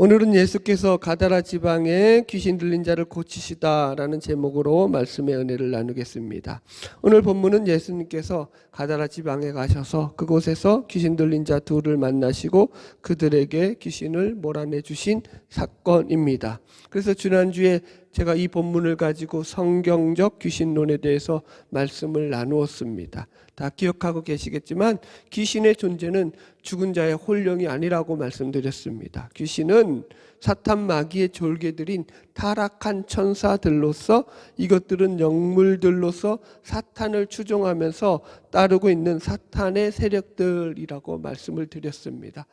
오늘은 예수께서 가다라 지방에 귀신 들린 자를 고치시다라는 제목으로 말씀의 은혜를 나누겠습니다. 오늘 본문은 예수님께서 가다라 지방에 가셔서 그곳에서 귀신 들린 자 둘을 만나시고 그들에게 귀신을 몰아내 주신 사건입니다. 그래서 지난주에 제가 이 본문을 가지고 성경적 귀신론에 대해서 말씀을 나누었습니다. 다 기억하고 계시겠지만 귀신의 존재는 죽은 자의 혼령이 아니라고 말씀드렸습니다. 귀신은 사탄 마귀의 졸개들인 타락한 천사들로서 이것들은 영물들로서 사탄을 추종하면서 따르고 있는 사탄의 세력들이라고 말씀을 드렸습니다.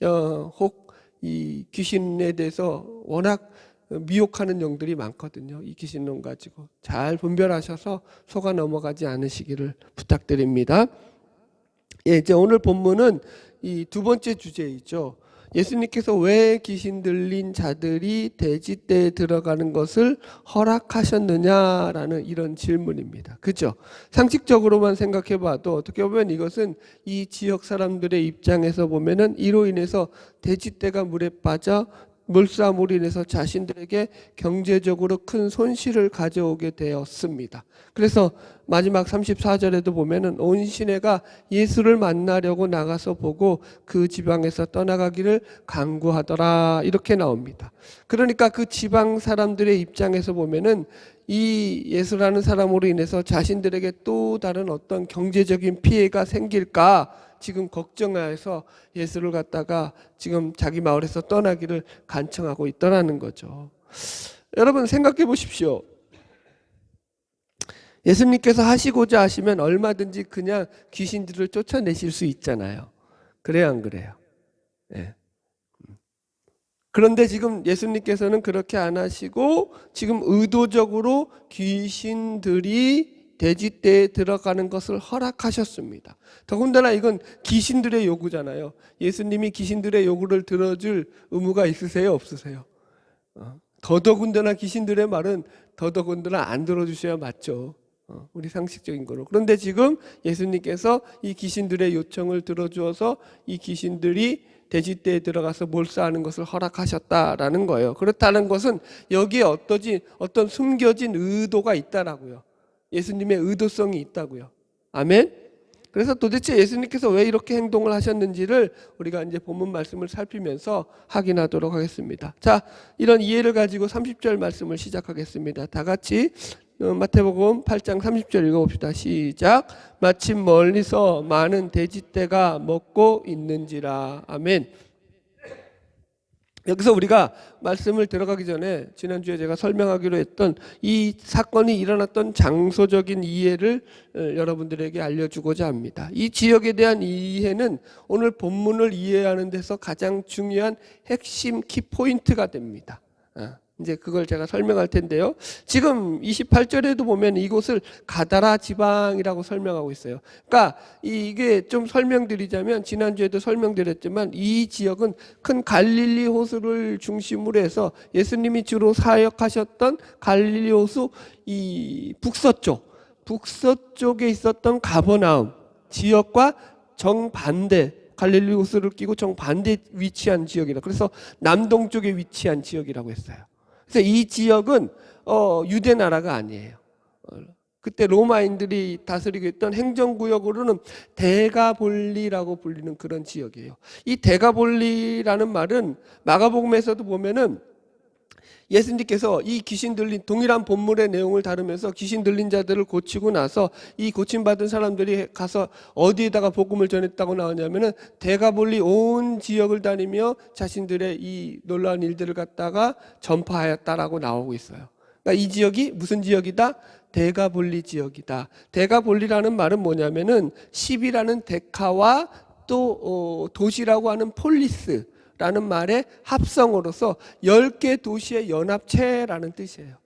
혹 이 귀신에 대해서 워낙 미혹하는 영들이 많거든요. 이 귀신론 가지고 잘 분별하셔서 속아 넘어가지 않으시기를 부탁드립니다. 이제 오늘 본문은 이 두 번째 주제이죠. 예수님께서 왜 귀신 들린 자들이 돼지떼에 들어가는 것을 허락하셨느냐라는 이런 질문입니다. 그죠? 상식적으로만 생각해 봐도 어떻게 보면 이것은 이 지역 사람들의 입장에서 보면은 이로 인해서 돼지떼가 물에 빠져 물싸움으로 인해서 자신들에게 경제적으로 큰 손실을 가져오게 되었습니다. 그래서 마지막 34절에도 보면은 온 시내가 예수를 만나려고 나가서 보고 그 지방에서 떠나가기를 간구하더라 이렇게 나옵니다. 그러니까 그 지방 사람들의 입장에서 보면은 이 예수라는 사람으로 인해서 자신들에게 또 다른 어떤 경제적인 피해가 생길까 지금 걱정해서 예수를 갖다가 지금 자기 마을에서 떠나기를 간청하고 있더라는 거죠. 여러분 생각해 보십시오. 예수님께서 하시고자 하시면 얼마든지 그냥 귀신들을 쫓아내실 수 있잖아요. 그래요, 안 그래요? 네. 그런데 지금 예수님께서는 그렇게 안 하시고 지금 의도적으로 귀신들이 돼지떼에 들어가는 것을 허락하셨습니다. 더군다나 이건 귀신들의 요구잖아요. 예수님이 귀신들의 요구를 들어줄 의무가 있으세요? 없으세요? 더더군다나 귀신들의 말은 더더군다나 안 들어주셔야 맞죠. 우리 상식적인 거로. 그런데 지금 예수님께서 이 귀신들의 요청을 들어주어서 이 귀신들이 돼지떼에 들어가서 몰사하는 것을 허락하셨다라는 거예요. 그렇다는 것은 여기에 어떤 숨겨진 의도가 있다라고요. 예수님의 의도성이 있다고요. 아멘. 그래서 도대체 예수님께서 왜 이렇게 행동을 하셨는지를 우리가 이제 본문 말씀을 살피면서 확인하도록 하겠습니다. 자, 이런 이해를 가지고 30절 말씀을 시작하겠습니다. 다 같이 마태복음 8장 30절 읽어봅시다. 시작. 마침 멀리서 많은 돼지떼가 먹고 있는지라. 아멘. 여기서 우리가 말씀을 들어가기 전에 지난주에 제가 설명하기로 했던 이 사건이 일어났던 장소적인 이해를 여러분들에게 알려주고자 합니다. 이 지역에 대한 이해는 오늘 본문을 이해하는 데서 가장 중요한 핵심 키포인트가 됩니다. 이제 그걸 제가 설명할 텐데요. 지금 28절에도 보면 이곳을 가다라 지방이라고 설명하고 있어요. 그러니까 이게 좀 설명드리자면 지난주에도 설명드렸지만 이 지역은 큰 갈릴리 호수를 중심으로 해서 예수님이 주로 사역하셨던 갈릴리 호수 이 북서쪽에 있었던 가버나움 지역과 정반대 갈릴리 호수를 끼고 정반대 위치한 지역이다. 그래서 남동쪽에 위치한 지역이라고 했어요. 그래서 이 지역은 유대 나라가 아니에요. 그때 로마인들이 다스리고 있던 행정구역으로는 데가볼리라고 불리는 그런 지역이에요. 이 데가볼리라는 말은 마가복음에서도 보면은 예수님께서 이 귀신 들린 동일한 본문의 내용을 다루면서 귀신 들린 자들을 고치고 나서 이 고침받은 사람들이 가서 어디에다가 복음을 전했다고 나오냐면은 데가볼리 온 지역을 다니며 자신들의 이 놀라운 일들을 갖다가 전파하였다라고 나오고 있어요. 그러니까 이 지역이 무슨 지역이다? 데가볼리 지역이다. 데가볼리라는 말은 뭐냐면은 10이라는 데카와 또 도시라고 하는 폴리스 라는 말의 합성어로서 10개 도시의 연합체라는 뜻이에요.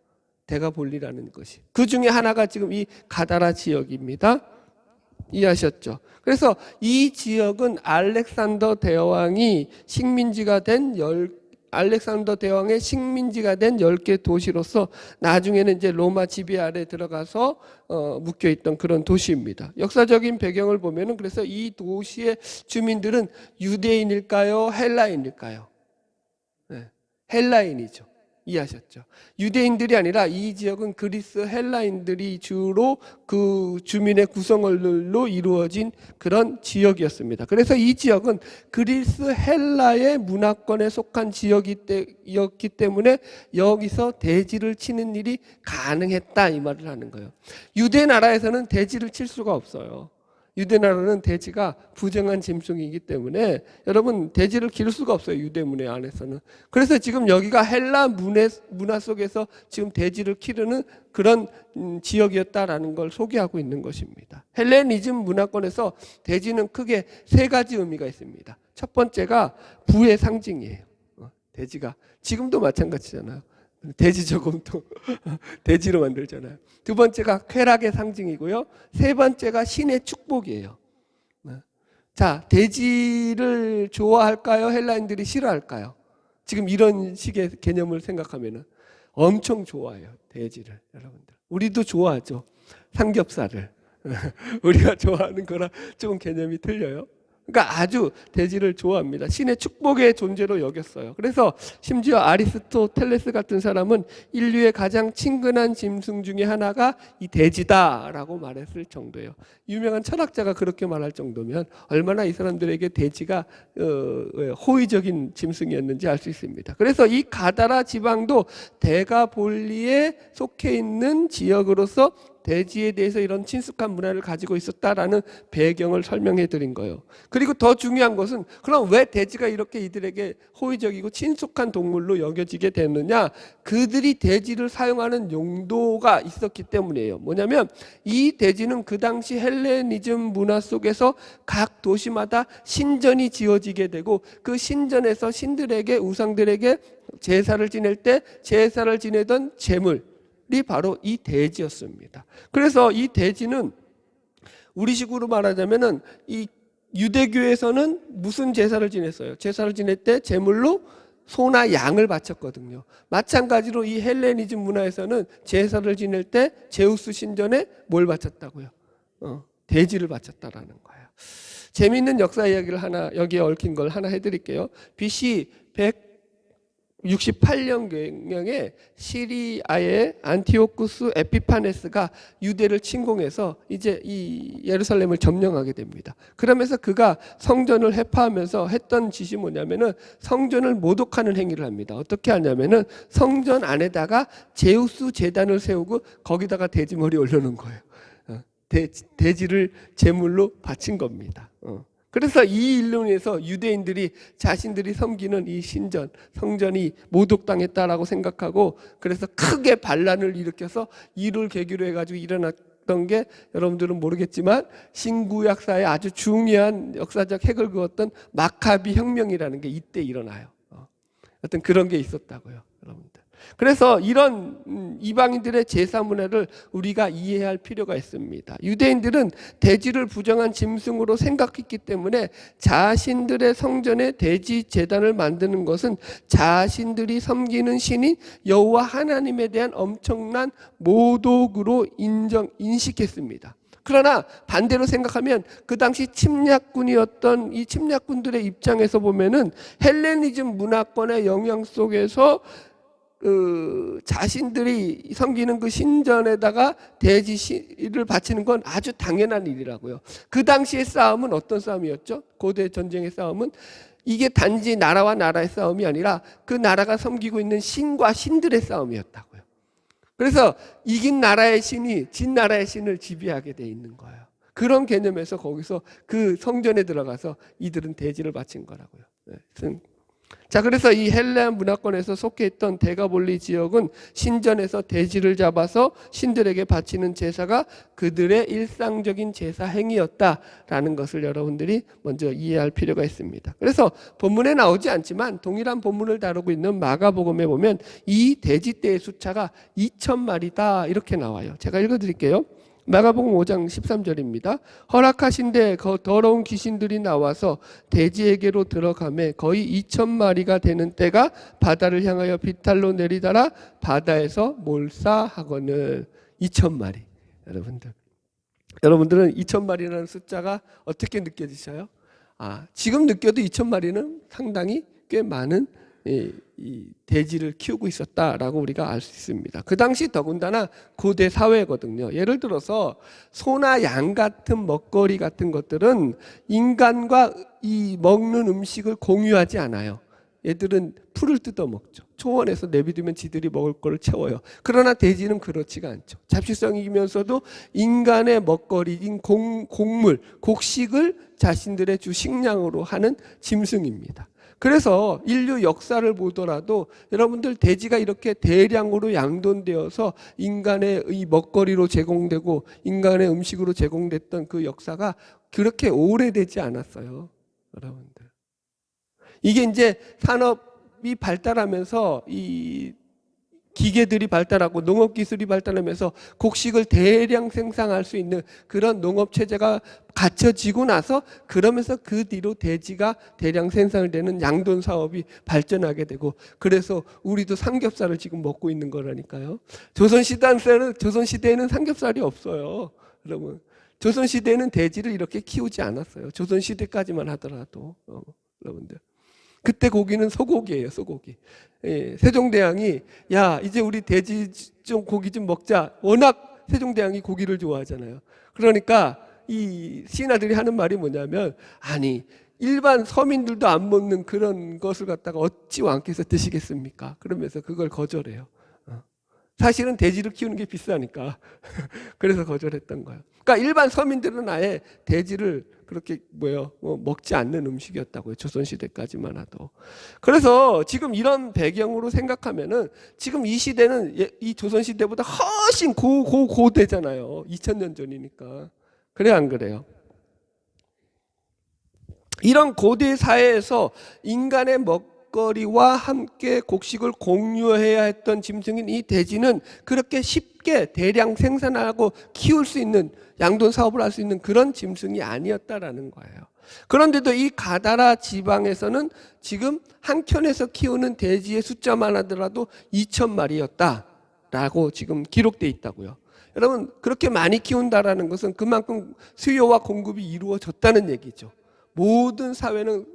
데가볼리라는 것이. 그 중에 하나가 지금 이 가다라 지역입니다. 이해하셨죠? 그래서 이 지역은 알렉산더 대왕의 식민지가 된 10개 도시로서 나중에는 이제 로마 지배 아래 들어가서 묶여있던 그런 도시입니다. 역사적인 배경을 보면은 그래서 이 도시의 주민들은 유대인일까요? 헬라인일까요? 네. 헬라인이죠. 이해하셨죠? 유대인들이 아니라 이 지역은 그리스 헬라인들이 주로 그 주민의 구성원들로 이루어진 그런 지역이었습니다. 그래서 이 지역은 그리스 헬라의 문화권에 속한 지역이었기 때문에 여기서 대지를 치는 일이 가능했다 이 말을 하는 거예요. 유대 나라에서는 대지를 칠 수가 없어요. 유대 나라는 대지가 부정한 짐승이기 때문에 여러분 대지를 기를 수가 없어요. 유대 문화 안에서는. 그래서 지금 여기가 헬라 문화 속에서 지금 대지를 기르는 그런 지역이었다라는 걸 소개하고 있는 것입니다. 헬레니즘 문화권에서 대지는 크게 세 가지 의미가 있습니다. 첫 번째가 부의 상징이에요. 대지가 지금도 마찬가지잖아요. 대지 저금통 대지로 만들잖아요. 두 번째가 쾌락의 상징이고요. 세 번째가 신의 축복이에요. 자, 대지를 좋아할까요? 헬라인들이 싫어할까요? 지금 이런 식의 개념을 생각하면은 엄청 좋아해요. 대지를 여러분들. 우리도 좋아하죠. 삼겹살을 우리가 좋아하는 거랑 조금 개념이 틀려요. 그러니까 아주 대지를 좋아합니다. 신의 축복의 존재로 여겼어요. 그래서 심지어 아리스토텔레스 같은 사람은 인류의 가장 친근한 짐승 중에 하나가 이 돼지다라고 말했을 정도예요. 유명한 철학자가 그렇게 말할 정도면 얼마나 이 사람들에게 돼지가 호의적인 짐승이었는지 알 수 있습니다. 그래서 이 가다라 지방도 대가볼리에 속해 있는 지역으로서 대지에 대해서 이런 친숙한 문화를 가지고 있었다라는 배경을 설명해 드린 거예요. 그리고 더 중요한 것은 그럼 왜 대지가 이렇게 이들에게 호의적이고 친숙한 동물로 여겨지게 되느냐? 그들이 대지를 사용하는 용도가 있었기 때문이에요. 뭐냐면 이 대지는 그 당시 헬레니즘 문화 속에서 각 도시마다 신전이 지어지게 되고 그 신전에서 신들에게 우상들에게 제사를 지낼 때 제사를 지내던 제물 이 바로 이 대지였습니다. 그래서 이 대지는 우리식으로 말하자면은 이 유대교에서는 무슨 제사를 지냈어요? 제사를 지낼 때 제물로 소나 양을 바쳤거든요. 마찬가지로 이 헬레니즘 문화에서는 제사를 지낼 때 제우스 신전에 뭘 바쳤다고요? 대지를 바쳤다라는 거예요. 재미있는 역사 이야기를 하나 여기에 얽힌 걸 하나 해드릴게요. BC 168년경에 시리아의 안티오쿠스 에피파네스가 유대를 침공해서 이제 이 예루살렘을 점령하게 됩니다. 그러면서 그가 성전을 해파하면서 했던 짓이 뭐냐면은 성전을 모독하는 행위를 합니다. 어떻게 하냐면은 성전 안에다가 제우스 제단을 세우고 거기다가 돼지머리 올려놓은 거예요. 돼지를 제물로 바친 겁니다. 그래서 이 일로 인해서 유대인들이 자신들이 섬기는 이 신전, 성전이 모독당했다라고 생각하고 그래서 크게 반란을 일으켜서 이를 계기로 해가지고 일어났던 게 여러분들은 모르겠지만 신구약사의 아주 중요한 역사적 핵을 그었던 마카비 혁명이라는 게 이때 일어나요. 어떤 그런 게 있었다고요, 여러분들. 그래서 이런 이방인들의 제사 문화를 우리가 이해할 필요가 있습니다. 유대인들은 대지를 부정한 짐승으로 생각했기 때문에 자신들의 성전에 대지 제단을 만드는 것은 자신들이 섬기는 신인 여호와 하나님에 대한 엄청난 모독으로 인식했습니다. 그러나 반대로 생각하면 그 당시 침략군이었던 이 침략군들의 입장에서 보면은 헬레니즘 문화권의 영향 속에서 자신들이 섬기는 그 신전에다가 대지를 바치는 건 아주 당연한 일이라고요. 그 당시의 싸움은 어떤 싸움이었죠? 고대 전쟁의 싸움은 이게 단지 나라와 나라의 싸움이 아니라 그 나라가 섬기고 있는 신과 신들의 싸움이었다고요. 그래서 이긴 나라의 신이 진 나라의 신을 지배하게 돼 있는 거예요. 그런 개념에서 거기서 그 성전에 들어가서 이들은 대지를 바친 거라고요. 자, 그래서 이 헬레 문화권에서 속해 있던 대가볼리 지역은 신전에서 돼지를 잡아서 신들에게 바치는 제사가 그들의 일상적인 제사 행위였다라는 것을 여러분들이 먼저 이해할 필요가 있습니다. 그래서 본문에 나오지 않지만 동일한 본문을 다루고 있는 마가복음에 보면 이 돼지떼의 숫자가 2,000마리다 이렇게 나와요. 제가 읽어드릴게요. 마가복음 5장 13절입니다. 허락하신데 더러운 귀신들이 나와서 돼지에게로 들어가매 거의 2,000마리가 되는 때가 바다를 향하여 비탈로 내리다라 바다에서 몰사하거늘. 2,000마리. 여러분들은 2,000마리라는 숫자가 어떻게 느껴지셔요? 지금 느껴도 2,000마리는 상당히 꽤 많은 이 돼지를 키우고 있었다라고 우리가 알 수 있습니다. 그 당시 더군다나 고대 사회거든요. 예를 들어서 소나 양 같은 먹거리 같은 것들은 인간과 이 먹는 음식을 공유하지 않아요. 얘들은 풀을 뜯어 먹죠. 초원에서 내비두면 지들이 먹을 걸 채워요. 그러나 돼지는 그렇지가 않죠. 잡식성이면서도 인간의 먹거리인 곡물, 곡식을 자신들의 주 식량으로 하는 짐승입니다. 그래서 인류 역사를 보더라도 여러분들 돼지가 이렇게 대량으로 양돈되어서 인간의 이 먹거리로 제공되고 인간의 음식으로 제공됐던 그 역사가 그렇게 오래되지 않았어요. 여러분들. 이게 이제 산업이 발달하면서 이 기계들이 발달하고 농업 기술이 발달하면서 곡식을 대량 생산할 수 있는 그런 농업 체제가 갖춰지고 나서 그러면서 그 뒤로 돼지가 대량 생산을 되는 양돈 사업이 발전하게 되고 그래서 우리도 삼겹살을 지금 먹고 있는 거라니까요. 조선시대에는 삼겹살이 없어요. 여러분. 조선시대에는 돼지를 이렇게 키우지 않았어요. 조선시대까지만 하더라도 여러분들. 그때 고기는 소고기예요, 소고기. 예, 세종대왕이 야 이제 우리 돼지 좀 고기 좀 먹자. 워낙 세종대왕이 고기를 좋아하잖아요. 그러니까 이 신하들이 하는 말이 뭐냐면 아니 일반 서민들도 안 먹는 그런 것을 갖다가 어찌 왕께서 드시겠습니까? 그러면서 그걸 거절해요. 사실은 돼지를 키우는 게 비싸니까 그래서 거절했던 거예요. 그러니까 일반 서민들은 아예 돼지를 그렇게 먹지 않는 음식이었다고요. 조선시대까지만 해도. 그래서 지금 이런 배경으로 생각하면은 지금 이 시대는 이 조선시대보다 훨씬 고대잖아요. 2000년 전이니까. 그래 안 그래요? 이런 고대 사회에서 인간의 먹거리와 함께 곡식을 공유해야 했던 짐승인 이 돼지는 그렇게 쉽게 대량 생산하고 키울 수 있는 양돈 사업을 할 수 있는 그런 짐승이 아니었다라는 거예요. 그런데도 이 가다라 지방에서는 지금 한 켠에서 키우는 돼지의 숫자만 하더라도 2,000마리였다라고 지금 기록돼 있다고요. 여러분 그렇게 많이 키운다라는 것은 그만큼 수요와 공급이 이루어졌다는 얘기죠. 모든 사회는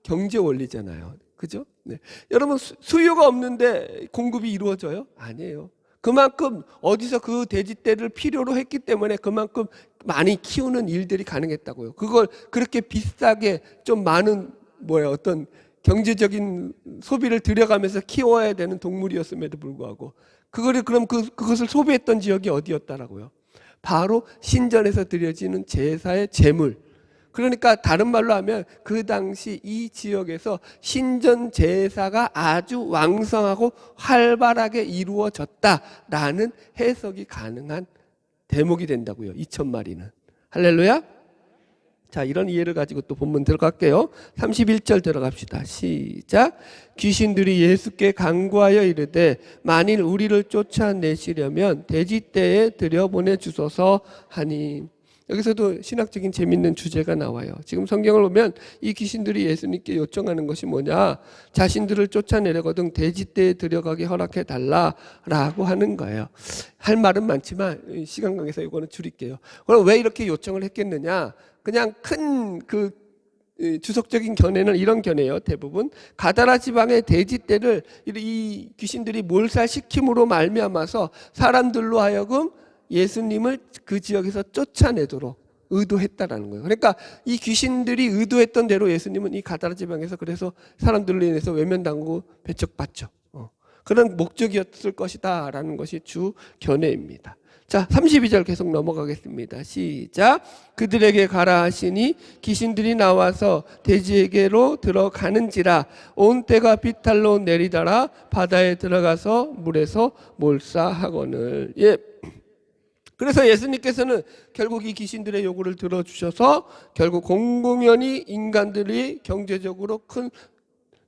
경제 원리잖아요. 그죠? 네. 여러분 수요가 없는데 공급이 이루어져요? 아니에요. 그만큼 어디서 그 돼지떼를 필요로 했기 때문에 그만큼 많이 키우는 일들이 가능했다고요. 그걸 그렇게 비싸게 좀 많은 어떤 경제적인 소비를 들여가면서 키워야 되는 동물이었음에도 불구하고 그것을 소비했던 지역이 어디였다라고요? 바로 신전에서 드려지는 제사의 제물. 그러니까 다른 말로 하면 그 당시 이 지역에서 신전 제사가 아주 왕성하고 활발하게 이루어졌다라는 해석이 가능한 대목이 된다고요. 2,000마리는. 할렐루야. 자, 이런 이해를 가지고 또 본문 들어갈게요. 31절 들어갑시다. 시작. 귀신들이 예수께 간구하여 이르되 만일 우리를 쫓아내시려면 돼지떼에 들여보내 주소서 하니. 여기서도 신학적인 재밌는 주제가 나와요. 지금 성경을 보면 이 귀신들이 예수님께 요청하는 것이 뭐냐? 자신들을 쫓아내려거든 돼지떼에 들여가게 허락해 달라라고 하는 거예요. 할 말은 많지만 시간 관계상 이거는 줄일게요. 그럼 왜 이렇게 요청을 했겠느냐? 그냥 큰 주석적인 견해는 이런 견해예요. 대부분 가다라 지방의 돼지떼를 이 귀신들이 몰살시킴으로 말미암아서 사람들로 하여금 예수님을 그 지역에서 쫓아내도록 의도했다라는 거예요. 그러니까 이 귀신들이 의도했던 대로 예수님은 이 가다라 지방에서 그래서 사람들로 인해서 외면당하고 배척받죠. 그런 목적이었을 것이다라는 것이 주 견해입니다. 자, 32절 계속 넘어가겠습니다. 시작. 그들에게 가라 하시니 귀신들이 나와서 돼지에게로 들어가는지라 온 때가 비탈로 내리더라 바다에 들어가서 물에서 몰사하거늘. 예. 그래서 예수님께서는 결국 이 귀신들의 요구를 들어주셔서 결국 공공연히 인간들이 경제적으로 큰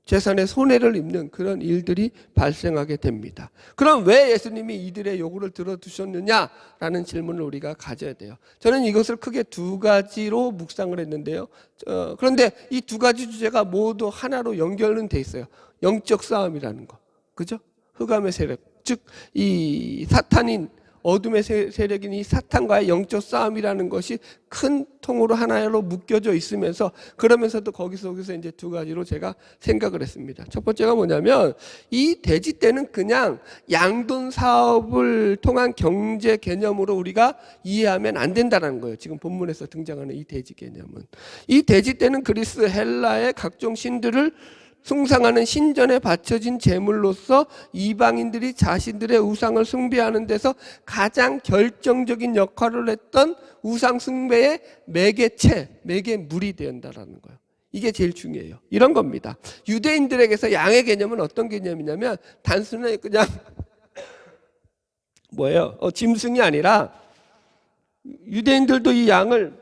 재산의 손해를 입는 그런 일들이 발생하게 됩니다. 그럼 왜 예수님이 이들의 요구를 들어주셨느냐라는 질문을 우리가 가져야 돼요. 저는 이것을 크게 두 가지로 묵상을 했는데요. 그런데 이 두 가지 주제가 모두 하나로 연결은 돼 있어요. 영적 싸움이라는 거. 그죠? 흑암의 세력, 즉 이 사탄인 어둠의 세력인 이 사탄과의 영적 싸움이라는 것이 큰 통으로 하나로 묶여져 있으면서, 그러면서도 거기서 이제 두 가지로 제가 생각을 했습니다. 첫 번째가 뭐냐면, 이 돼지 떼는 그냥 양돈 사업을 통한 경제 개념으로 우리가 이해하면 안 된다는 거예요. 지금 본문에서 등장하는 이 돼지 개념은, 이 돼지 떼는 그리스 헬라의 각종 신들을 숭상하는 신전에 바쳐진 제물로서 이방인들이 자신들의 우상을 숭배하는 데서 가장 결정적인 역할을 했던 우상 숭배의 매개체, 매개물이 된다라는 거예요. 이게 제일 중요해요. 이런 겁니다. 유대인들에게서 양의 개념은 어떤 개념이냐면, 단순히 그냥 뭐예요? 짐승이 아니라, 유대인들도 이 양을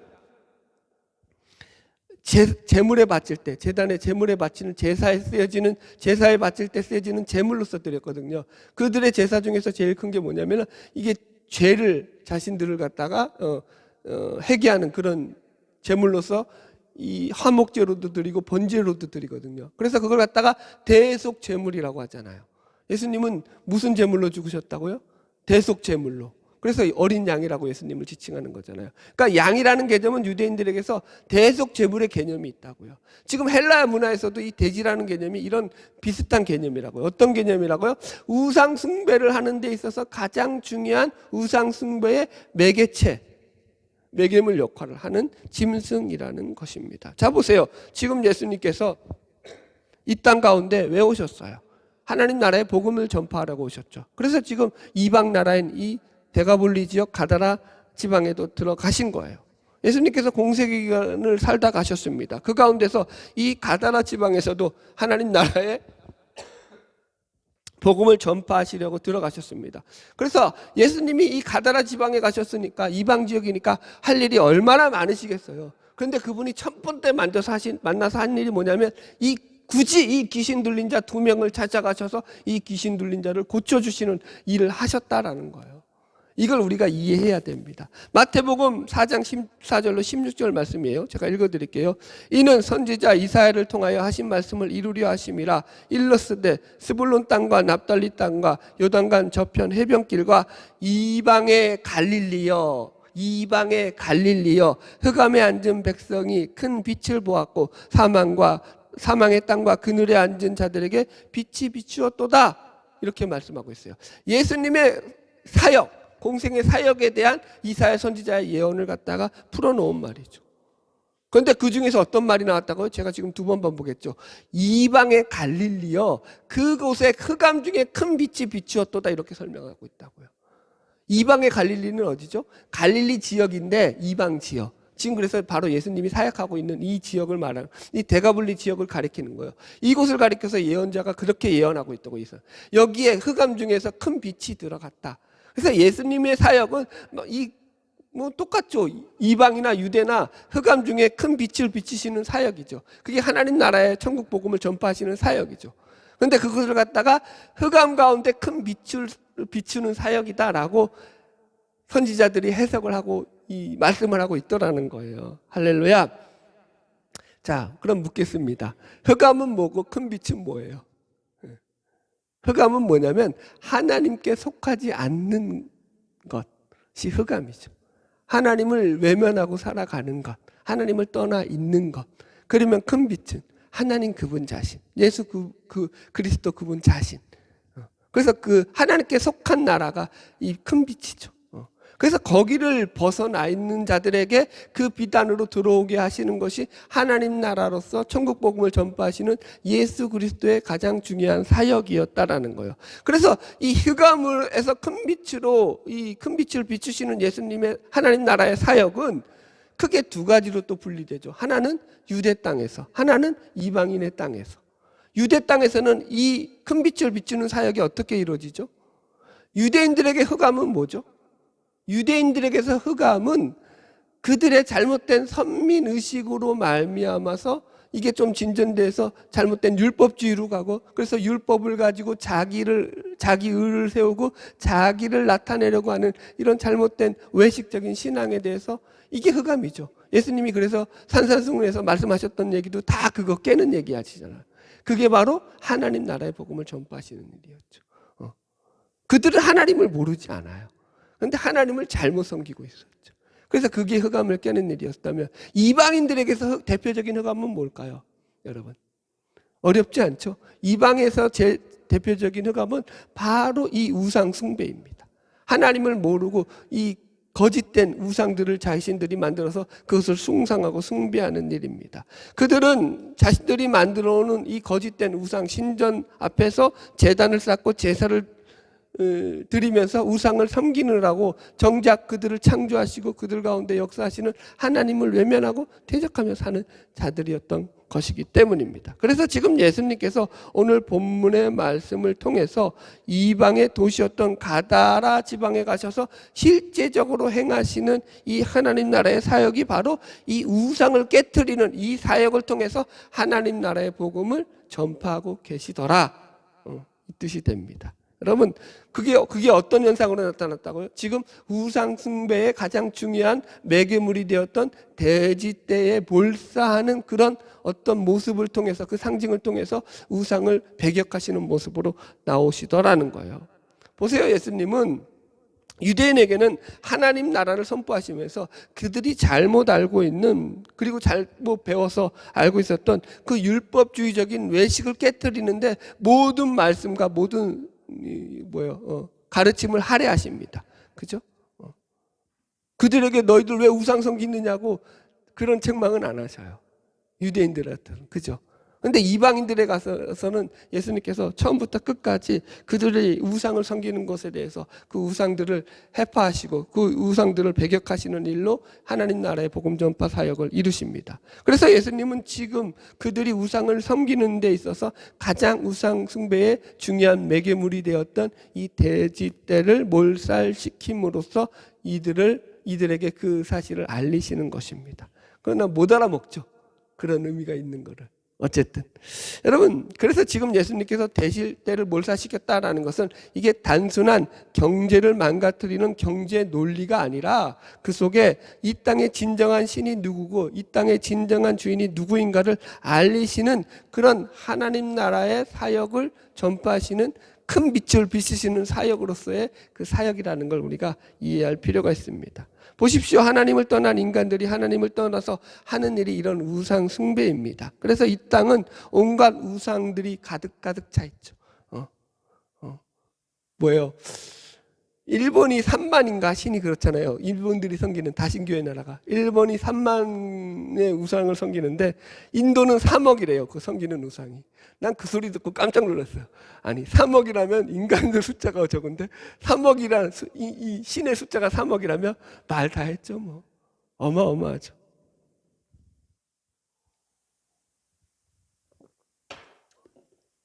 제물에 바칠 때, 제단에 제물에 바치는 제사에 쓰여지는, 제사에 바칠 때 쓰여지는 제물로서 드렸거든요. 그들의 제사 중에서 제일 큰 게 뭐냐면, 이게 죄를, 자신들을 갖다가 회개하는 그런 제물로서 이 화목제로도 드리고 번제로도 드리거든요. 그래서 그걸 갖다가 대속 제물이라고 하잖아요. 예수님은 무슨 제물로 죽으셨다고요? 대속 제물로. 그래서 어린 양이라고 예수님을 지칭하는 거잖아요. 그러니까 양이라는 개념은 유대인들에게서 대속 제물의 개념이 있다고요. 지금 헬라 문화에서도 이 돼지라는 개념이 이런 비슷한 개념이라고요. 어떤 개념이라고요? 우상 숭배를 하는 데 있어서 가장 중요한 우상 숭배의 매개체, 매개물 역할을 하는 짐승이라는 것입니다. 자, 보세요. 지금 예수님께서 이 땅 가운데 왜 오셨어요? 하나님 나라의 복음을 전파하라고 오셨죠. 그래서 지금 이방 나라인 이 데가볼리 지역 가다라 지방에도 들어가신 거예요. 예수님께서 공생의 기간을 살다 가셨습니다. 그 가운데서 이 가다라 지방에서도 하나님 나라의 복음을 전파하시려고 들어가셨습니다. 그래서 예수님이 이 가다라 지방에 가셨으니까, 이방 지역이니까 할 일이 얼마나 많으시겠어요. 그런데 그분이 첫 번째 만나서 한 일이 뭐냐면, 굳이 이 귀신 들린 자 2명을 찾아가셔서 이 귀신 들린 자를 고쳐주시는 일을 하셨다라는 거예요. 이걸 우리가 이해해야 됩니다. 마태복음 4장 14절로 16절 말씀이에요. 제가 읽어드릴게요. 이는 선지자 이사야를 통하여 하신 말씀을 이루려 하심이라. 일러스되 스불론 땅과 납달리 땅과 요단강 저편 해변길과 이방의 갈릴리여, 이방의 갈릴리여, 흑암에 앉은 백성이 큰 빛을 보았고 사망의 땅과 그늘에 앉은 자들에게 빛이 비추었도다. 이렇게 말씀하고 있어요. 예수님의 사역, 공생의 사역에 대한 이사야 선지자의 예언을 갖다가 풀어놓은 말이죠. 그런데 그 중에서 어떤 말이 나왔다고요? 제가 지금 2번 반복했죠. 이방의 갈릴리여, 그곳에 흑암 중에 큰 빛이 비추었도다. 이렇게 설명하고 있다고요. 이방의 갈릴리는 어디죠? 갈릴리 지역인데 이방 지역. 지금 그래서 바로 예수님이 사역하고 있는 이 지역을 말하는, 이 데가볼리 지역을 가리키는 거예요. 이곳을 가리켜서 예언자가 그렇게 예언하고 있다고 있어요. 여기에 흑암 중에서 큰 빛이 들어갔다. 그래서 예수님의 사역은 똑같죠. 이방이나 유대나 흑암 중에 큰 빛을 비치시는 사역이죠. 그게 하나님 나라의 천국 복음을 전파하시는 사역이죠. 그런데 그것을 갖다가 흑암 가운데 큰 빛을 비추는 사역이다라고 선지자들이 해석을 하고 이 말씀을 하고 있더라는 거예요. 할렐루야. 자, 그럼 묻겠습니다. 흑암은 뭐고 큰 빛은 뭐예요? 흑암은 뭐냐면 하나님께 속하지 않는 것이 흑암이죠. 하나님을 외면하고 살아가는 것, 하나님을 떠나 있는 것. 그러면 큰 빛은 하나님 그분 자신, 예수 그리스도 그분 자신. 그래서 그 하나님께 속한 나라가 이 큰 빛이죠. 그래서 거기를 벗어나 있는 자들에게 그 빛 안으로 들어오게 하시는 것이 하나님 나라로서 천국 복음을 전파하시는 예수 그리스도의 가장 중요한 사역이었다라는 거예요. 그래서 이 흑암에서 큰 빛으로, 이 큰 빛을 비추시는 예수님의 하나님 나라의 사역은 크게 2가지로 또 분리되죠. 하나는 유대 땅에서, 하나는 이방인의 땅에서. 유대 땅에서는 이 큰 빛을 비추는 사역이 어떻게 이루어지죠? 유대인들에게 흑암은 뭐죠? 유대인들에게서 흑암은 그들의 잘못된 선민의식으로 말미암아서 이게 좀 진전돼서 잘못된 율법주의로 가고, 그래서 율법을 가지고 자기 의를 세우고 자기를 나타내려고 하는 이런 잘못된 외식적인 신앙에 대해서, 이게 흑암이죠. 예수님이 그래서 산산수훈에서 말씀하셨던 얘기도 다 그거 깨는 얘기 하시잖아요. 그게 바로 하나님 나라의 복음을 전파하시는 일이었죠. 그들은 하나님을 모르지 않아요. 그런데 하나님을 잘못 섬기고 있었죠. 그래서 그게 흑암을 깨는 일이었다면 이방인들에게서 대표적인 흑암은 뭘까요? 여러분, 어렵지 않죠? 이방에서 제 대표적인 흑암은 바로 이 우상 숭배입니다. 하나님을 모르고 이 거짓된 우상들을 자신들이 만들어서 그것을 숭상하고 숭배하는 일입니다. 그들은 자신들이 만들어 오는 이 거짓된 우상 신전 앞에서 제단을 쌓고 제사를 드리면서 우상을 섬기느라고 정작 그들을 창조하시고 그들 가운데 역사하시는 하나님을 외면하고 대적하며 사는 자들이었던 것이기 때문입니다. 그래서 지금 예수님께서 오늘 본문의 말씀을 통해서 이방의 도시였던 가다라 지방에 가셔서 실제적으로 행하시는 이 하나님 나라의 사역이 바로 이 우상을 깨트리는 이 사역을 통해서 하나님 나라의 복음을 전파하고 계시더라, 이 뜻이 됩니다. 여러분, 그게 어떤 현상으로 나타났다고요? 지금 우상 숭배의 가장 중요한 매개물이 되었던 돼지떼에 몰사하는 그런 어떤 모습을 통해서, 그 상징을 통해서 우상을 배격하시는 모습으로 나오시더라는 거예요. 보세요, 예수님은 유대인에게는 하나님 나라를 선포하시면서 그들이 잘못 알고 있는, 그리고 잘못 배워서 알고 있었던 그 율법주의적인 외식을 깨트리는데 모든 말씀과 모든 가르침을 할애하십니다. 그죠? 그들에게 너희들 왜 우상 섬기느냐고 그런 책망은 안 하셔요. 유대인들한테는. 그죠? 근데 이방인들에 가서는 예수님께서 처음부터 끝까지 그들이 우상을 섬기는 것에 대해서 그 우상들을 해파하시고 그 우상들을 배격하시는 일로 하나님 나라의 복음 전파 사역을 이루십니다. 그래서 예수님은 지금 그들이 우상을 섬기는 데 있어서 가장 우상 숭배의 중요한 매개물이 되었던 이 돼지떼를 몰살시킴으로써 이들에게 그 사실을 알리시는 것입니다. 그러나 못 알아먹죠. 그런 의미가 있는 거를. 어쨌든 여러분, 그래서 지금 예수님께서 돼지떼를 몰살시켰다라는 것은 이게 단순한 경제를 망가뜨리는 경제 논리가 아니라 그 속에 이 땅의 진정한 신이 누구고 이 땅의 진정한 주인이 누구인가를 알리시는 그런 하나님 나라의 사역을 전파하시는 큰 빛을 비추시는 사역으로서의 그 사역이라는 걸 우리가 이해할 필요가 있습니다. 보십시오. 하나님을 떠난 인간들이 하나님을 떠나서 하는 일이 이런 우상 숭배입니다. 그래서 이 땅은 온갖 우상들이 가득 차 있죠. 뭐예요? 일본이 3만인가 신이 그렇잖아요. 일본들이 섬기는 다신교회 나라가 일본이 3만의 우상을 섬기는데 인도는 3억이래요. 그 섬기는 우상이. 난 그 소리 듣고 깜짝 놀랐어요. 아니 3억이라면 인간들 숫자가 적은데 3억이란 이 신의 숫자가 3억이라면 말 다 했죠. 뭐 어마어마하죠.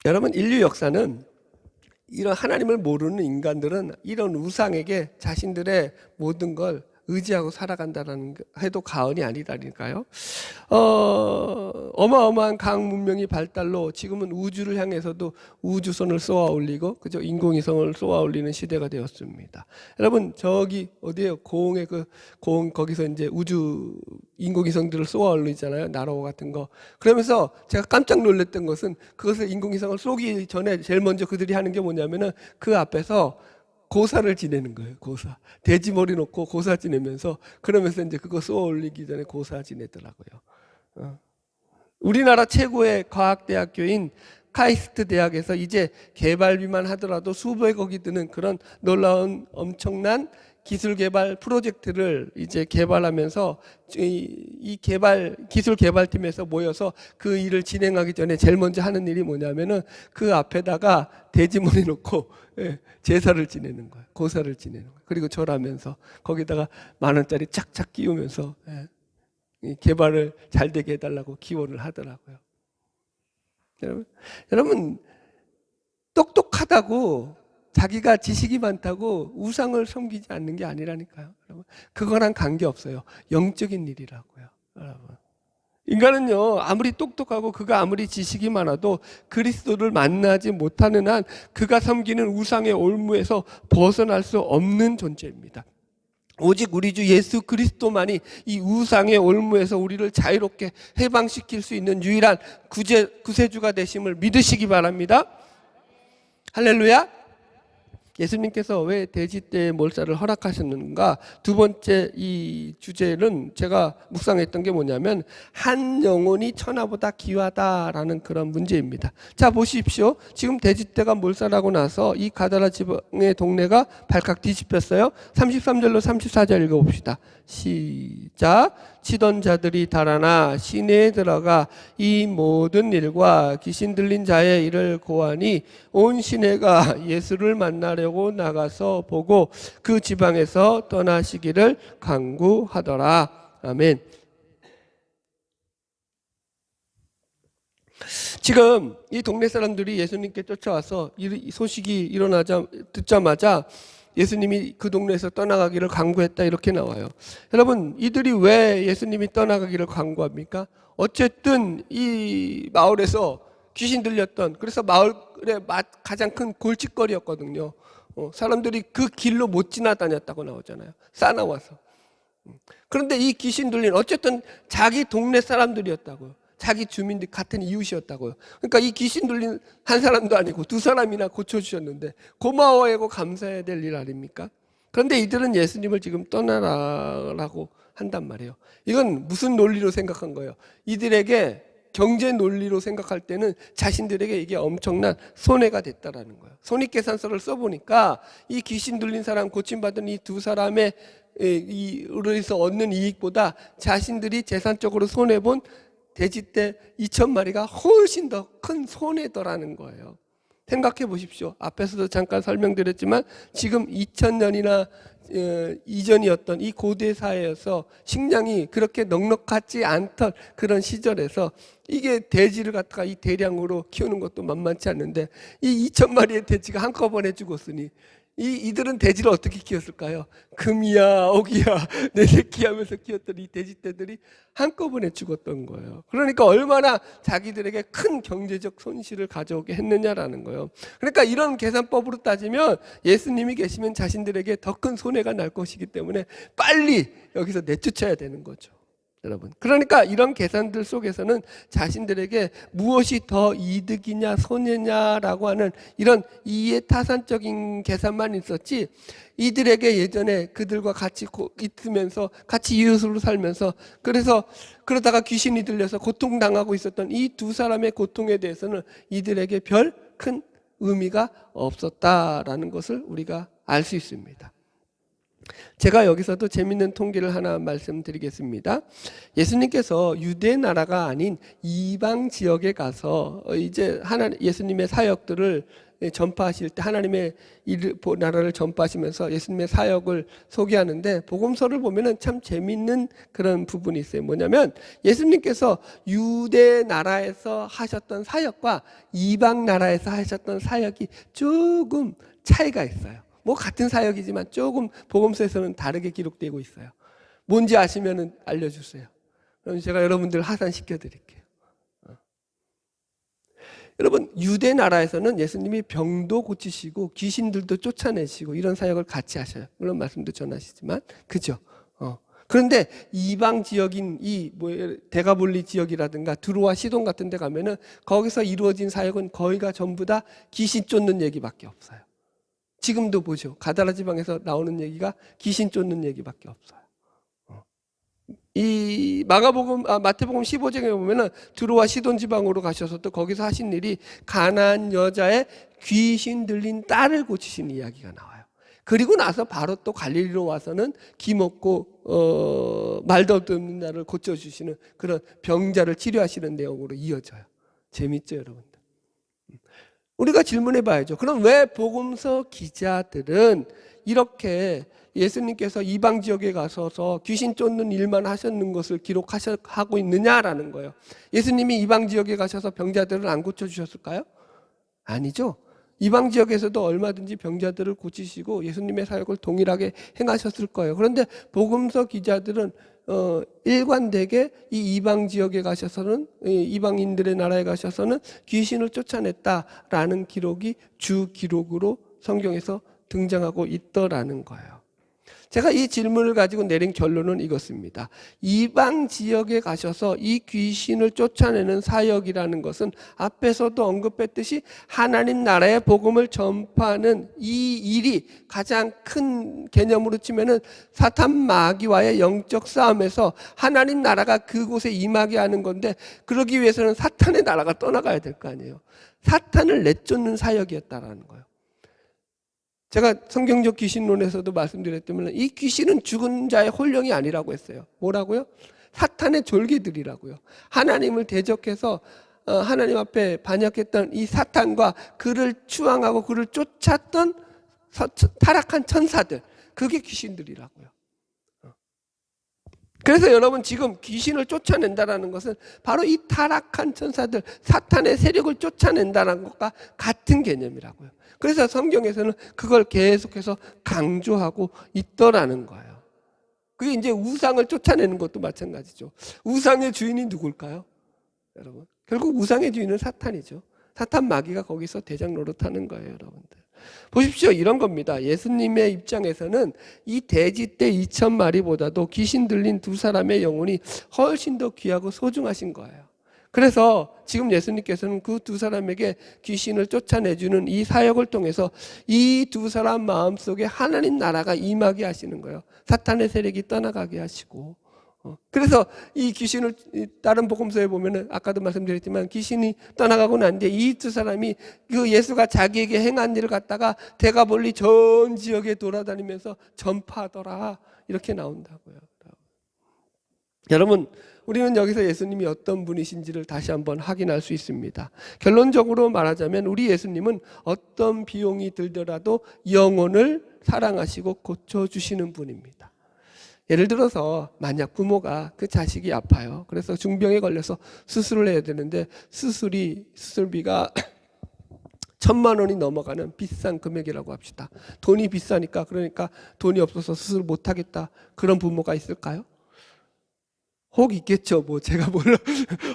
여러분, 인류 역사는 이런 하나님을 모르는 인간들은 이런 우상에게 자신들의 모든 걸 의지하고 살아간다는 해도 과언이 아니다니까요. 어마어마한 과학 문명이 발달로 지금은 우주를 향해서도 우주선을 쏘아 올리고, 그죠? 인공위성을 쏘아 올리는 시대가 되었습니다. 여러분, 저기 어디에요? 고흥에 고흥 거기서 이제 우주 인공위성들을 쏘아 올리잖아요. 나로 같은 거. 그러면서 제가 깜짝 놀랐던 것은 그것을 인공위성을 쏘기 전에 제일 먼저 그들이 하는 게 뭐냐면은 그 앞에서 고사를 지내는 거예요. 고사. 돼지 머리 놓고 고사 지내면서, 그러면서 이제 그거 쏘아 올리기 전에 고사 지내더라고요. 우리나라 최고의 과학대학교인 카이스트 대학에서 이제 개발비만 하더라도 수백억이 드는 그런 놀라운 엄청난 기술 개발 프로젝트를 이제 개발하면서 이 기술 개발팀에서 모여서 그 일을 진행하기 전에 제일 먼저 하는 일이 뭐냐면은 그 앞에다가 돼지머리 놓고 제사를 지내는 거예요. 고사를 지내는 거예요. 그리고 절하면서 거기다가 10,000원짜리 착착 끼우면서 개발을 잘 되게 해달라고 기원을 하더라고요. 여러분, 똑똑하다고 자기가 지식이 많다고 우상을 섬기지 않는 게 아니라니까요. 여러분, 그거랑 관계없어요. 영적인 일이라고요. 여러분, 인간은요, 아무리 똑똑하고 그가 아무리 지식이 많아도 그리스도를 만나지 못하는 한 그가 섬기는 우상의 올무에서 벗어날 수 없는 존재입니다. 오직 우리 주 예수 그리스도만이 이 우상의 올무에서 우리를 자유롭게 해방시킬 수 있는 유일한 구세주가 되심을 믿으시기 바랍니다. 할렐루야. 예수님께서 왜 돼지떼의 몰살을 허락하셨는가? 두 번째 이 주제는 제가 묵상했던 게 뭐냐면 한 영혼이 천하보다 귀하다라는 그런 문제입니다. 자, 보십시오. 지금 돼지떼가 몰살하고 나서 이 가다라 지방의 동네가 발칵 뒤집혔어요. 33절로 34절 읽어봅시다. 시작. 치던 자들이 달아나 시내에 들어가 이 모든 일과 귀신 들린 자의 일을 고하니 온 시내가 예수를 만나려고 나가서 보고 그 지방에서 떠나시기를 간구하더라. 아멘. 지금 이 동네 사람들이 예수님께 쫓아와서 이 소식이 듣자마자 예수님이 그 동네에서 떠나가기를 간구했다 이렇게 나와요. 여러분, 이들이 왜 예수님이 떠나가기를 간구합니까? 어쨌든 이 마을에서 귀신 들렸던, 그래서 마을의 가장 큰 골칫거리였거든요. 사람들이 그 길로 못 지나다녔다고 나오잖아요. 싸나와서. 그런데 이 귀신 들린 어쨌든 자기 동네 사람들이었다고요. 자기 주민들 같은 이웃이었다고요. 그러니까 이 귀신 들린 한 사람도 아니고 두 사람이나 고쳐주셨는데 고마워하고 감사해야 될 일 아닙니까? 그런데 이들은 예수님을 지금 떠나라라고 한단 말이에요. 이건 무슨 논리로 생각한 거예요? 이들에게 경제 논리로 생각할 때는 자신들에게 이게 엄청난 손해가 됐다라는 거예요. 손익계산서를 써보니까 이 귀신 들린 사람, 고침받은 이 두 사람의 의해서 얻는 이익보다 자신들이 재산적으로 손해본 돼지떼 2,000마리가 훨씬 더 큰 손해더라는 거예요. 생각해 보십시오. 앞에서도 잠깐 설명드렸지만 지금 2000년이나 이전이었던 이 고대 사회에서 식량이 그렇게 넉넉하지 않던 그런 시절에서 이게 돼지를 갖다가 이 대량으로 키우는 것도 만만치 않는데 이 2,000마리의 돼지가 한꺼번에 죽었으니 이들은 돼지를 어떻게 키웠을까요? 금이야 오기야 내 새끼 하면서 키웠던 이 돼지떼들이 한꺼번에 죽었던 거예요. 그러니까 얼마나 자기들에게 큰 경제적 손실을 가져오게 했느냐라는 거예요. 그러니까 이런 계산법으로 따지면 예수님이 계시면 자신들에게 더 큰 손해가 날 것이기 때문에 빨리 여기서 내쫓아야 되는 거죠. 여러분, 그러니까 이런 계산들 속에서는 자신들에게 무엇이 더 이득이냐 손해냐라고 하는 이런 이해타산적인 계산만 있었지, 이들에게 예전에 그들과 같이 있으면서 같이 이웃으로 살면서 그러다가 귀신이 들려서 고통당하고 있었던 이 두 사람의 고통에 대해서는 이들에게 별 큰 의미가 없었다라는 것을 우리가 알 수 있습니다. 제가 여기서도 재밌는 통계를 하나 말씀드리겠습니다. 예수님께서 유대 나라가 아닌 이방 지역에 가서 이제 예수님의 사역들을 전파하실 때 하나님의 나라를 전파하시면서 예수님의 사역을 소개하는데 복음서를 보면은 참 재밌는 그런 부분이 있어요. 뭐냐면 예수님께서 유대 나라에서 하셨던 사역과 이방 나라에서 하셨던 사역이 조금 차이가 있어요. 뭐 같은 사역이지만 조금 복음서에서는 다르게 기록되고 있어요. 뭔지 아시면 알려주세요. 그럼 제가 여러분들 하산시켜 드릴게요. 여러분, 유대 나라에서는 예수님이 병도 고치시고 귀신들도 쫓아내시고 이런 사역을 같이 하셔요. 물론 말씀도 전하시지만, 그죠? 그런데 이방 지역인 데가볼리 지역이라든가 두로와 시돈 같은 데 가면은 거기서 이루어진 사역은 거의가 전부 다 귀신 쫓는 얘기밖에 없어요. 지금도 보죠. 가다라 지방에서 나오는 얘기가 귀신 쫓는 얘기밖에 없어요. 이 마태복음 15장에 보면은 두로와 시돈 지방으로 가셔서 또 거기서 하신 일이 가나안 여자의 귀신 들린 딸을 고치신 이야기가 나와요. 그리고 나서 바로 또 갈릴리로 와서는 기먹고 말도 없는 자를 고쳐주시는 그런 병자를 치료하시는 내용으로 이어져요. 재밌죠, 여러분들? 우리가 질문해 봐야죠. 그럼 왜 복음서 기자들은 이렇게 예수님께서 이방 지역에 가셔서 귀신 쫓는 일만 하셨는 것을 기록하고 있느냐라는 거예요. 예수님이 이방 지역에 가셔서 병자들을 안 고쳐주셨을까요? 아니죠. 이방 지역에서도 얼마든지 병자들을 고치시고 예수님의 사역을 동일하게 행하셨을 거예요. 그런데 복음서 기자들은 일관되게 이 이방 지역에 가셔서는, 이방인들의 나라에 가셔서는 귀신을 쫓아냈다라는 기록이 주 기록으로 성경에서 등장하고 있더라는 거예요. 제가 이 질문을 가지고 내린 결론은 이것입니다. 이방 지역에 가셔서 이 귀신을 쫓아내는 사역이라는 것은 앞에서도 언급했듯이 하나님 나라의 복음을 전파하는 이 일이 가장 큰 개념으로 치면은 사탄 마귀와의 영적 싸움에서 하나님 나라가 그곳에 임하게 하는 건데, 그러기 위해서는 사탄의 나라가 떠나가야 될 거 아니에요. 사탄을 내쫓는 사역이었다라는 거예요. 제가 성경적 귀신론에서도 말씀드렸다면 이 귀신은 죽은 자의 혼령이 아니라고 했어요. 뭐라고요? 사탄의 졸개들이라고요. 하나님을 대적해서 하나님 앞에 반역했던 이 사탄과 그를 추앙하고 그를 쫓았던 타락한 천사들, 그게 귀신들이라고요. 그래서 여러분, 지금 귀신을 쫓아낸다는 것은 바로 이 타락한 천사들, 사탄의 세력을 쫓아낸다는 것과 같은 개념이라고요. 그래서 성경에서는 그걸 계속해서 강조하고 있더라는 거예요. 그게 이제 우상을 쫓아내는 것도 마찬가지죠. 우상의 주인이 누굴까요? 여러분, 결국 우상의 주인은 사탄이죠. 사탄 마귀가 거기서 대장 노릇하는 거예요, 여러분들. 보십시오, 이런 겁니다. 예수님의 입장에서는 이 돼지떼 2,000마리보다도 귀신 들린 두 사람의 영혼이 훨씬 더 귀하고 소중하신 거예요. 그래서 지금 예수님께서는 그 두 사람에게 귀신을 쫓아내주는 이 사역을 통해서 이 두 사람 마음속에 하나님 나라가 임하게 하시는 거예요. 사탄의 세력이 떠나가게 하시고. 그래서 이 귀신을, 다른 복음서에 보면은 아까도 말씀드렸지만 귀신이 떠나가고 난 뒤에 이 두 사람이 그 예수가 자기에게 행한 일을 갖다가 대가볼리 전 지역에 돌아다니면서 전파하더라, 이렇게 나온다고요. 여러분, 우리는 여기서 예수님이 어떤 분이신지를 다시 한번 확인할 수 있습니다. 결론적으로 말하자면 우리 예수님은 어떤 비용이 들더라도 영혼을 사랑하시고 고쳐주시는 분입니다. 예를 들어서 만약 부모가 그 자식이 아파요. 그래서 중병에 걸려서 수술을 해야 되는데 수술비가 1,000만 원이 넘어가는 비싼 금액이라고 합시다. 돈이 비싸니까, 그러니까 돈이 없어서 수술 못하겠다, 그런 부모가 있을까요? 혹 있겠죠. 뭐 제가 몰라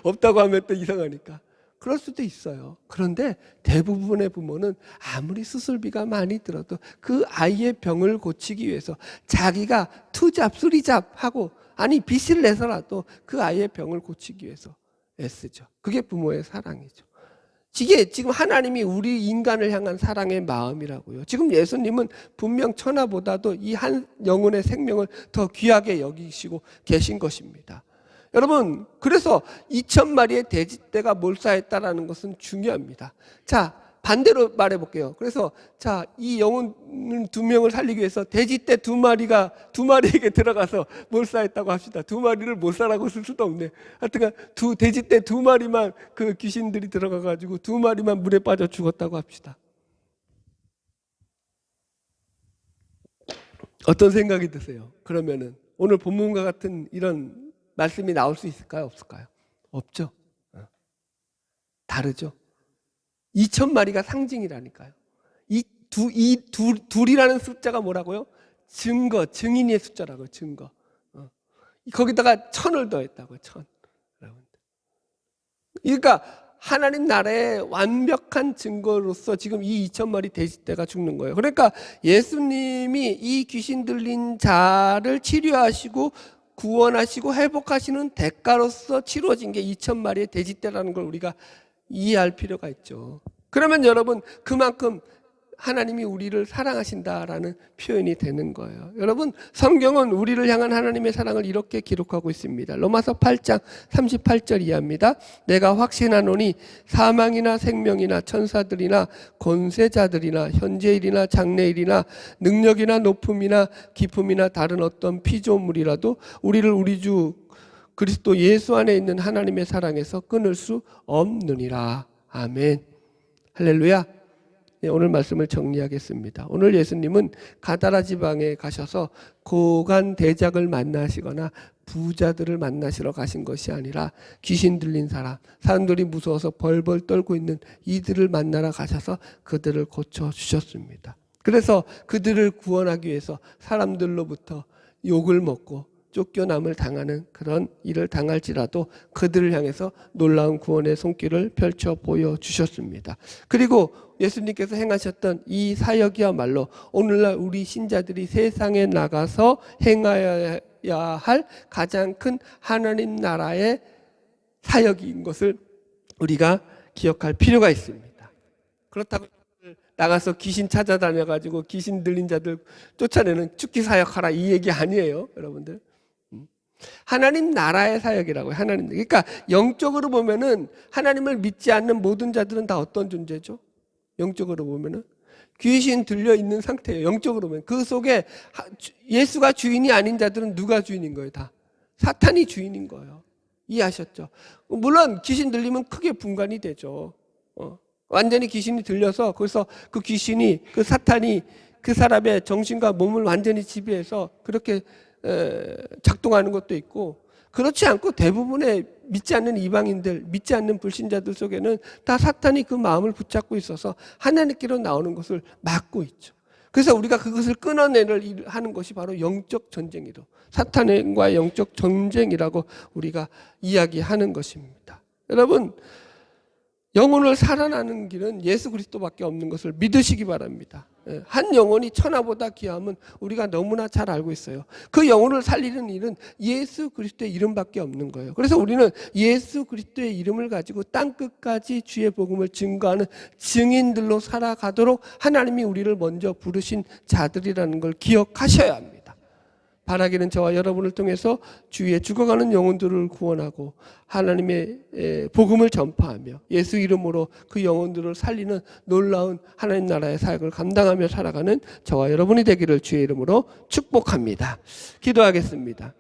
없다고 하면 또 이상하니까. 그럴 수도 있어요. 그런데 대부분의 부모는 아무리 수술비가 많이 들어도 그 아이의 병을 고치기 위해서 자기가 투잡 쓰리잡 하고, 아니 빚을 내서라도 그 아이의 병을 고치기 위해서 애쓰죠. 그게 부모의 사랑이죠. 이게 지금 하나님이 우리 인간을 향한 사랑의 마음이라고요. 지금 예수님은 분명 천하보다도 이 한 영혼의 생명을 더 귀하게 여기시고 계신 것입니다. 여러분, 그래서 2,000마리의 돼지떼가 몰사했다라는 것은 중요합니다. 자, 반대로 말해볼게요. 그래서 자, 이 영혼 2명을 살리기 위해서 돼지떼 2마리에게 들어가서 몰사했다고 합시다. 2마리를 몰사라고 쓸 수도 없네. 하여튼 돼지떼 2마리만 그 귀신들이 들어가가지고 2마리만 물에 빠져 죽었다고 합시다. 어떤 생각이 드세요? 그러면은 오늘 본문과 같은 이런 말씀이 나올 수 있을까요? 없을까요? 없죠. 다르죠. 2,000마리가 상징이라니까요. 이 둘이라는 숫자가 뭐라고요? 증거, 증인의 숫자라고요. 증거. 거기다가 1,000을 더했다고요. 1,000. 그러니까 하나님 나라의 완벽한 증거로서 지금 이 2,000마리 돼지떼가 죽는 거예요. 그러니까 예수님이 이 귀신 들린 자를 치료하시고 구원하시고 회복하시는 대가로서 치러진 게 2,000마리의 돼지떼라는 걸 우리가 이해할 필요가 있죠. 그러면 여러분, 그만큼 하나님이 우리를 사랑하신다라는 표현이 되는 거예요. 여러분, 성경은 우리를 향한 하나님의 사랑을 이렇게 기록하고 있습니다. 로마서 8장 38절 이하입니다. 내가 확신하노니 사망이나 생명이나 천사들이나 권세자들이나 현재일이나 장래일이나 능력이나 높음이나 기품이나 다른 어떤 피조물이라도 우리를 우리 주 그리스도 예수 안에 있는 하나님의 사랑에서 끊을 수 없느니라. 아멘. 할렐루야. 네, 오늘 말씀을 정리하겠습니다. 오늘 예수님은 가다라 지방에 가셔서 고관 대작을 만나시거나 부자들을 만나시러 가신 것이 아니라 귀신 들린 사람들이 무서워서 벌벌 떨고 있는 이들을 만나러 가셔서 그들을 고쳐주셨습니다. 그래서 그들을 구원하기 위해서 사람들로부터 욕을 먹고 쫓겨남을 당하는 그런 일을 당할지라도 그들을 향해서 놀라운 구원의 손길을 펼쳐 보여주셨습니다. 그리고 예수님께서 행하셨던 이 사역이야말로 오늘날 우리 신자들이 세상에 나가서 행하여야 할 가장 큰 하나님 나라의 사역인 것을 우리가 기억할 필요가 있습니다. 그렇다고 나가서 귀신 찾아다녀가지고 귀신 들린 자들 쫓아내는 축기 사역하라 이 얘기 아니에요, 여러분들. 하나님 나라의 사역이라고요. 하나님. 그러니까 영적으로 보면은 하나님을 믿지 않는 모든 자들은 다 어떤 존재죠? 영적으로 보면은 귀신 들려 있는 상태예요. 영적으로 보면 그 속에 예수가 주인이 아닌 자들은 누가 주인인 거예요? 다 사탄이 주인인 거예요. 이해하셨죠? 물론 귀신 들리면 크게 분간이 되죠. 완전히 귀신이 들려서 그래서 그 귀신이 그 사탄이 그 사람의 정신과 몸을 완전히 지배해서 그렇게 작동하는 것도 있고, 그렇지 않고 대부분의 믿지 않는 이방인들, 믿지 않는 불신자들 속에는 다 사탄이 그 마음을 붙잡고 있어서 하나님께로 나오는 것을 막고 있죠. 그래서 우리가 그것을 끊어내는 하는 것이 바로 영적 전쟁이로, 사탄과 영적 전쟁이라고 우리가 이야기하는 것입니다. 여러분, 영혼을 살아나는 길은 예수 그리스도밖에 없는 것을 믿으시기 바랍니다. 한 영혼이 천하보다 귀함은 우리가 너무나 잘 알고 있어요. 그 영혼을 살리는 일은 예수 그리스도의 이름밖에 없는 거예요. 그래서 우리는 예수 그리스도의 이름을 가지고 땅끝까지 주의 복음을 증거하는 증인들로 살아가도록 하나님이 우리를 먼저 부르신 자들이라는 걸 기억하셔야 합니다. 바라기는 저와 여러분을 통해서 주위에 죽어가는 영혼들을 구원하고 하나님의 복음을 전파하며 예수 이름으로 그 영혼들을 살리는 놀라운 하나님 나라의 사역을 감당하며 살아가는 저와 여러분이 되기를 주의 이름으로 축복합니다. 기도하겠습니다.